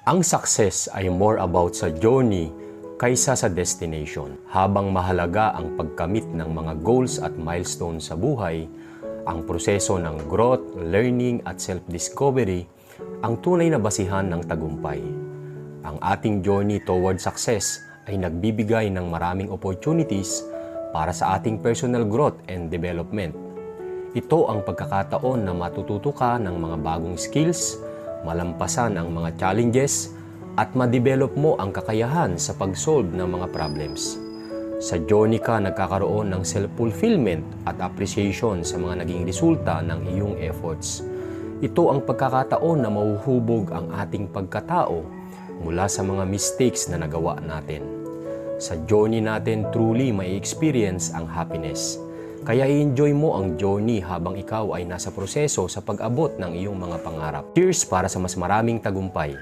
Ang success ay more about sa journey kaysa sa destination. Habang mahalaga ang pagkamit ng mga goals at milestones sa buhay, ang proseso ng growth, learning at self-discovery ang tunay na basihan ng tagumpay. Ang ating journey toward success ay nagbibigay ng maraming opportunities para sa ating personal growth and development. Ito ang pagkakataon na matututo ka ng mga bagong skills, malampasan ang mga challenges, at ma-develop mo ang kakayahan sa pag-solve ng mga problems. Sa journey ka nagkakaroon ng self-fulfillment at appreciation sa mga naging resulta ng iyong efforts. Ito ang pagkakataon na mahuhubog ang ating pagkatao mula sa mga mistakes na nagawa natin. Sa journey natin truly may experience ang happiness. Kaya i-enjoy mo ang journey habang ikaw ay nasa proseso sa pag-abot ng iyong mga pangarap. Cheers para sa mas maraming tagumpay!